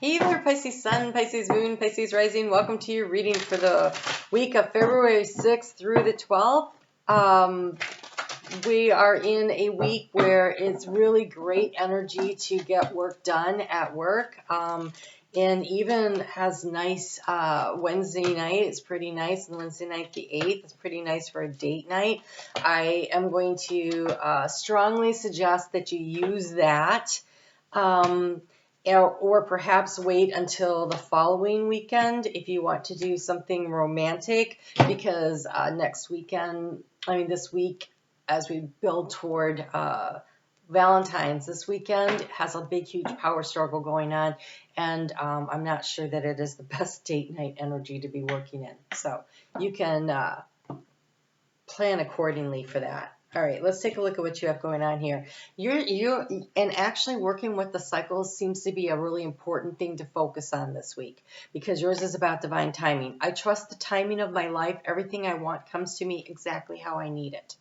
Hey there, Pisces Sun, Pisces Moon, Pisces Rising. Welcome to your reading for the week of February 6th through the 12th. We are in a week where it's really great energy to get work done at work. And even has nice Wednesday night. It's pretty nice. And Wednesday night, the 8th, is pretty nice for a date night. I am going to strongly suggest that you use that. Or perhaps wait until the following weekend if you want to do something romantic, because this week, as we build toward Valentine's, this weekend has a big, huge power struggle going on, and I'm not sure that it is the best date night energy to be working in. So you can plan accordingly for that. All right, let's take a look at what you have going on here. And actually working with the cycles seems to be a really important thing to focus on this week, because yours is about divine timing. I trust the timing of my life. Everything I want comes to me exactly how I need it.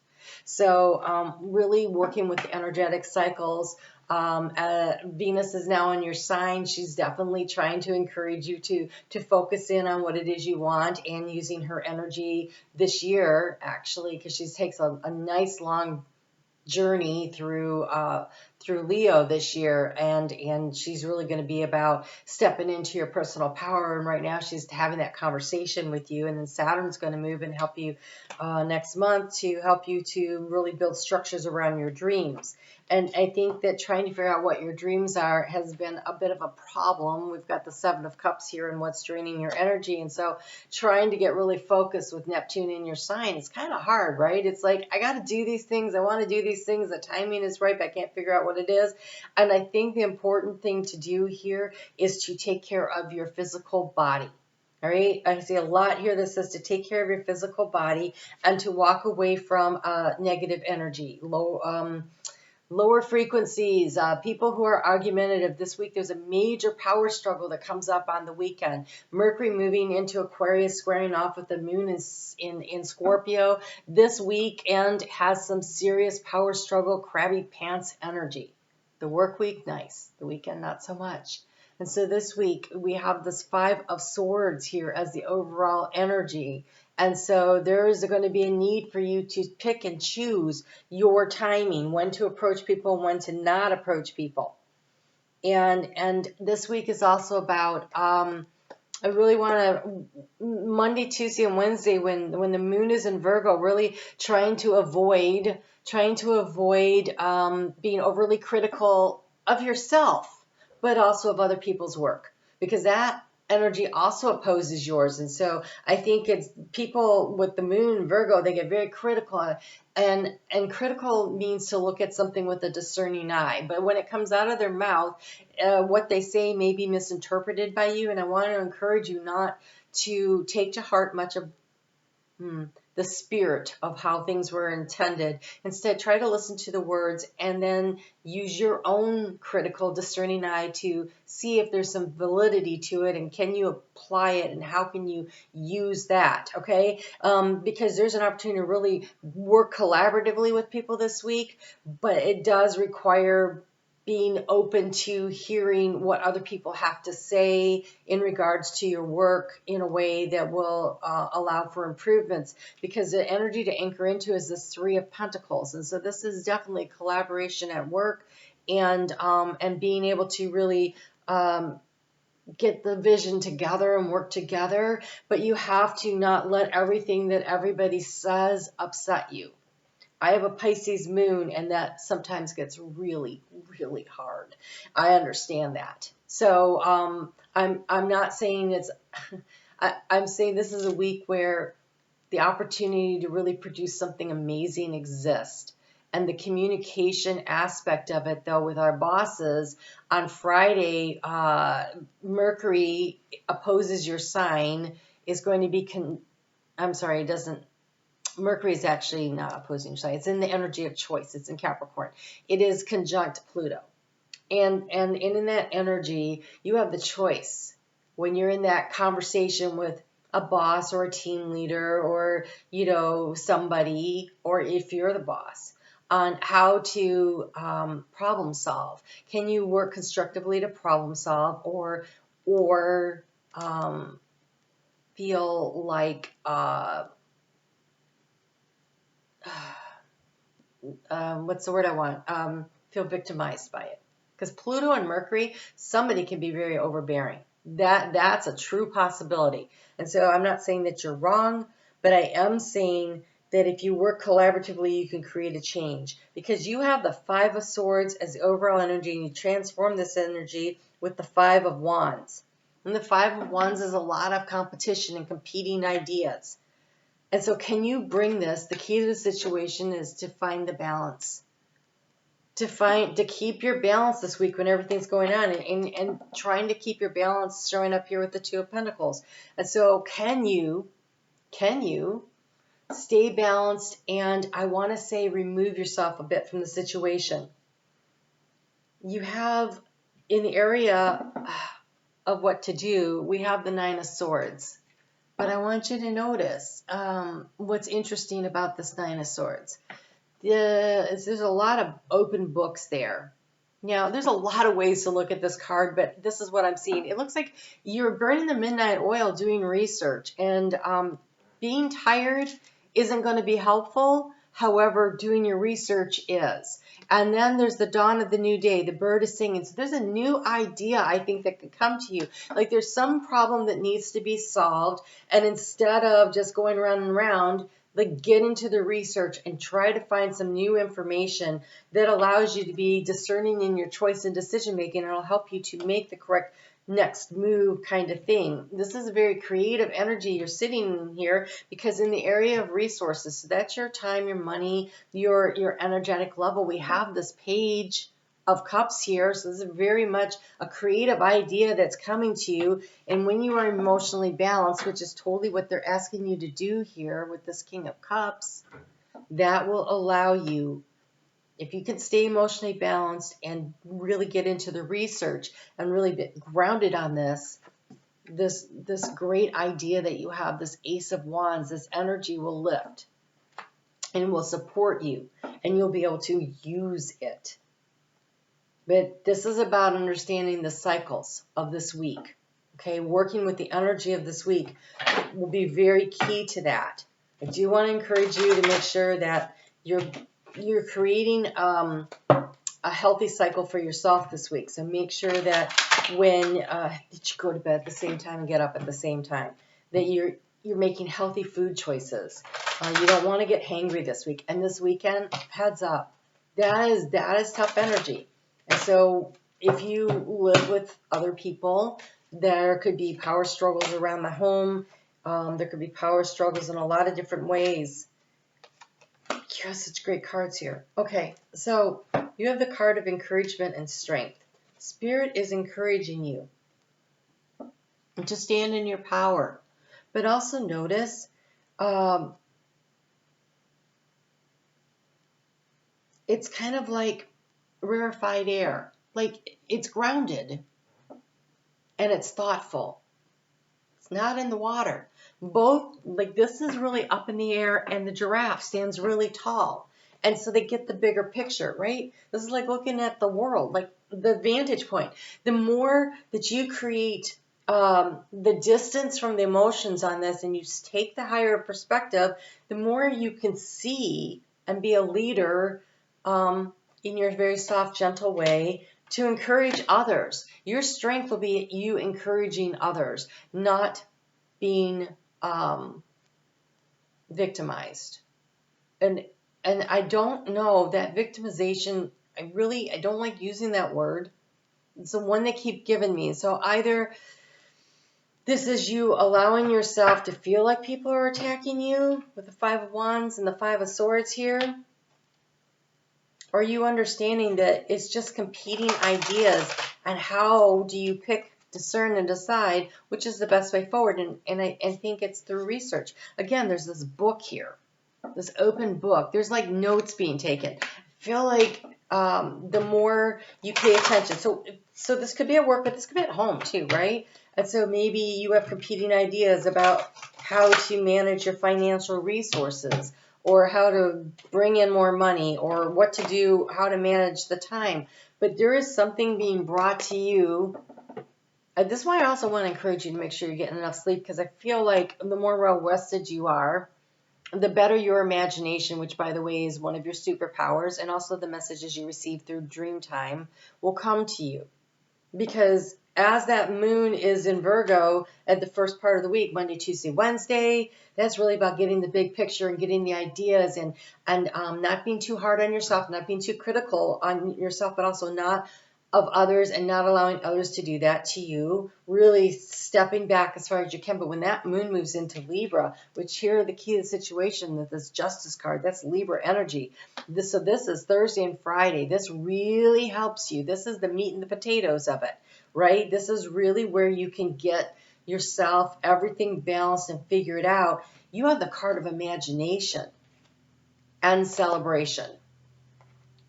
So really working with the energetic cycles. Venus is now in your sign. She's definitely trying to encourage you to focus in on what it is you want, and using her energy this year, actually, because she takes a nice long journey through Leo this year, and she's really going to be about stepping into your personal power. And right now she's having that conversation with you, and then Saturn's going to move and help you next month to help you to really build structures around your dreams. And I think that trying to figure out what your dreams are has been a bit of a problem. We've got the Seven of Cups here and what's draining your energy. And so trying to get really focused with Neptune in your sign is kind of hard, right? It's like, I got to do these things. I want to do these things. The timing is right, but I can't figure out what it is. And I think the important thing to do here is to take care of your physical body. All right, I see a lot here that says to take care of your physical body and to walk away from negative energy, lower frequencies, people who are argumentative. This week there's a major power struggle that comes up on the weekend. Mercury moving into Aquarius, squaring off with the moon in Scorpio this weekend has some serious power struggle, crabby pants energy. The work week, nice. The weekend, not so much. And so this week we have this Five of Swords here as the overall energy. And so there is going to be a need for you to pick and choose your timing, when to approach people and when to not approach people. And this week is also about, I really want to, Monday, Tuesday, and Wednesday, when the moon is in Virgo, really trying to avoid being overly critical of yourself, but also of other people's work, because that energy also opposes yours. And so I think it's people with the moon in Virgo, they get very critical, and critical means to look at something with a discerning eye. But when it comes out of their mouth, what they say may be misinterpreted by you. And I want to encourage you not to take to heart much of the spirit of how things were intended. Instead, try to listen to the words and then use your own critical discerning eye to see if there's some validity to it, and can you apply it, and how can you use that, okay? Because there's an opportunity to really work collaboratively with people this week, but it does require being open to hearing what other people have to say in regards to your work in a way that will allow for improvements, because the energy to anchor into is this Three of Pentacles. And so this is definitely collaboration at work, and being able to really get the vision together and work together. But you have to not let everything that everybody says upset you. I have a Pisces moon, and that sometimes gets really, really hard. I understand that. So I'm not saying it's, I'm saying this is a week where the opportunity to really produce something amazing exists. And the communication aspect of it, though, with our bosses, on Friday, Mercury opposes your sign, is going to be, it doesn't, Mercury is actually not opposing your sign. It's in the energy of choice. It's in Capricorn. It is conjunct Pluto. And in that energy, you have the choice. When you're in that conversation with a boss or a team leader, or, somebody, or if you're the boss, on how to problem solve. Can you work constructively to problem solve, or or feel like what's the word I want? Feel victimized by it. Because Pluto and Mercury, somebody can be very overbearing. That's a true possibility. And so I'm not saying that you're wrong, but I am saying that if you work collaboratively, you can create a change. Because you have the Five of Swords as the overall energy, and you transform this energy with the Five of Wands. And the Five of Wands is a lot of competition and competing ideas. And so can you bring this? The key to the situation is to find the balance. To keep your balance this week when everything's going on, and trying to keep your balance showing up here with the Two of Pentacles. And so can you stay balanced, and I want to say remove yourself a bit from the situation. You have, in the area of what to do, we have the Nine of Swords. But I want you to notice what's interesting about this Nine of Swords. There's a lot of open books there. Now, there's a lot of ways to look at this card, but this is what I'm seeing. It looks like you're burning the midnight oil doing research, and being tired isn't going to be helpful. However, doing your research is. And then there's the dawn of the new day. The bird is singing. So there's a new idea, I think, that could come to you. Like there's some problem that needs to be solved, and instead of just going around and around, like get into the research and try to find some new information that allows you to be discerning in your choice and decision making, and it'll help you to make the correct next move kind of thing. This is a very creative energy you're sitting in here, because in the area of resources, so that's your time, your money, your energetic level. We have this Page of Cups here, so this is very much a creative idea that's coming to you. And when you are emotionally balanced, which is totally what they're asking you to do here with this King of Cups, that will allow you, if you can stay emotionally balanced and really get into the research and really be grounded on this great idea that you have, this Ace of Wands, this energy will lift and will support you, and you'll be able to use it. But this is about understanding the cycles of this week. Okay, working with the energy of this week will be very key to that. I do want to encourage you to make sure that you're creating a healthy cycle for yourself this week. So make sure that when that you go to bed at the same time and get up at the same time, that you're making healthy food choices. You don't want to get hangry this week. And this weekend, heads up, that is tough energy. And so if you live with other people, there could be power struggles around the home. There could be power struggles in a lot of different ways. You have such great cards here. Okay, so you have the card of encouragement and strength. Spirit is encouraging you to stand in your power. But also notice it's kind of like rarefied air. Like it's grounded and it's thoughtful. It's not in the water. Both, like this is really up in the air, and the giraffe stands really tall. And so they get the bigger picture, right? This is like looking at the world, like the vantage point. The more that you create the distance from the emotions on this, and you take the higher perspective, the more you can see and be a leader in your very soft, gentle way to encourage others. Your strength will be you encouraging others, not being victimized. And I don't know that victimization, I don't like using that word. It's the one they keep giving me. So either this is you allowing yourself to feel like people are attacking you with the Five of Wands and the Five of Swords here, or you understanding that it's just competing ideas, and how do you pick, discern, and decide which is the best way forward. And I think it's through research. Again, there's this book here, this open book. There's like notes being taken. I feel like the more you pay attention. So this could be at work, but this could be at home too, right? And so maybe you have competing ideas about how to manage your financial resources, or how to bring in more money, or what to do, how to manage the time. But there is something being brought to you This is why I also want to encourage you to make sure you're getting enough sleep, because I feel like the more well rested you are, the better your imagination, which by the way is one of your superpowers, and also the messages you receive through dream time will come to you. Because as that moon is in Virgo at the first part of the week, Monday, Tuesday, Wednesday, that's really about getting the big picture and getting the ideas and not being too hard on yourself, not being too critical on yourself, but also not of others and not allowing others to do that to you. Really stepping back as far as you can. But when that moon moves into Libra, which here the key to the situation, that this Justice card, that's Libra energy. So this is Thursday and Friday. This really helps you. This is the meat and the potatoes of it, right? This is really where you can get yourself everything balanced and figure it out. You have the card of imagination and celebration.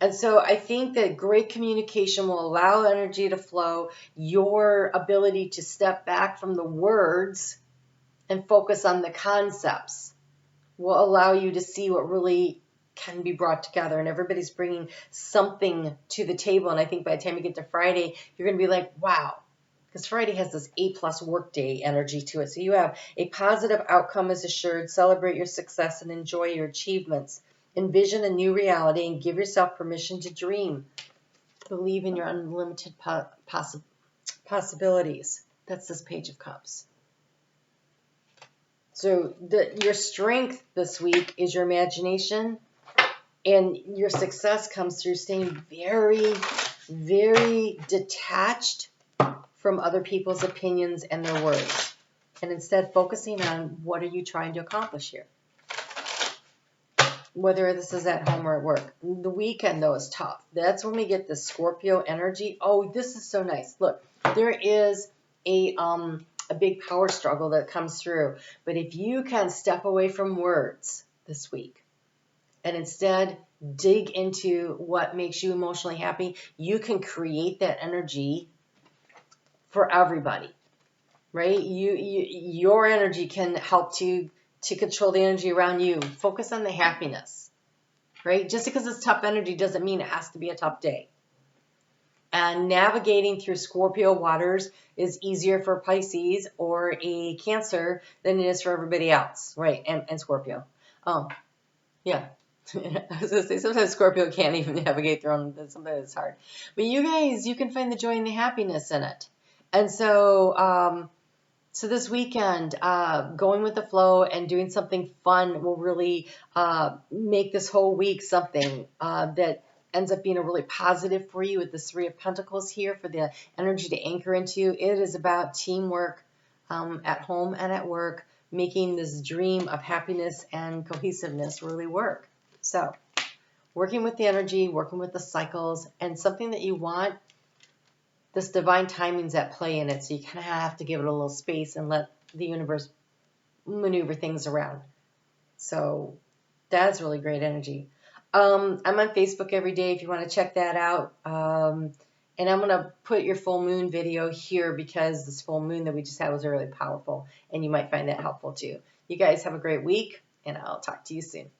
And so I think that great communication will allow energy to flow. Your ability to step back from the words and focus on the concepts will allow you to see what really can be brought together. And everybody's bringing something to the table. And I think by the time you get to Friday, you're going to be like, wow. Because Friday has this A+ workday energy to it. So you have a positive outcome is assured. Celebrate your success and enjoy your achievements. Envision a new reality and give yourself permission to dream. Believe in your unlimited possibilities. That's this Page of Cups. So your strength this week is your imagination, and your success comes through staying very, very detached from other people's opinions and their words, and instead focusing on what are you trying to accomplish here. Whether this is at home or at work. The weekend, though, is tough. That's when we get the Scorpio energy. Oh, this is so nice. Look, there is a big power struggle that comes through. But if you can step away from words this week and instead dig into what makes you emotionally happy, you can create that energy for everybody, right? Your energy can help to control the energy around you. Focus on the happiness, right? Just because it's tough energy doesn't mean it has to be a tough day. And navigating through Scorpio waters is easier for Pisces or a Cancer than it is for everybody else, right? And Scorpio. Yeah. I was going to say, sometimes Scorpio can't even navigate their own, sometimes it's hard. But you guys, you can find the joy and the happiness in it. And so, so this weekend, going with the flow and doing something fun will really make this whole week something that ends up being a really positive for you with the Three of Pentacles here for the energy to anchor into. It is about teamwork at home and at work, making this dream of happiness and cohesiveness really work. So working with the energy, working with the cycles, and something that you want, this divine timing's at play in it, so you kind of have to give it a little space and let the universe maneuver things around. So that's really great energy. I'm on Facebook every day if you want to check that out. And I'm going to put your full moon video here because this full moon that we just had was really powerful, and you might find that helpful too. You guys have a great week, and I'll talk to you soon.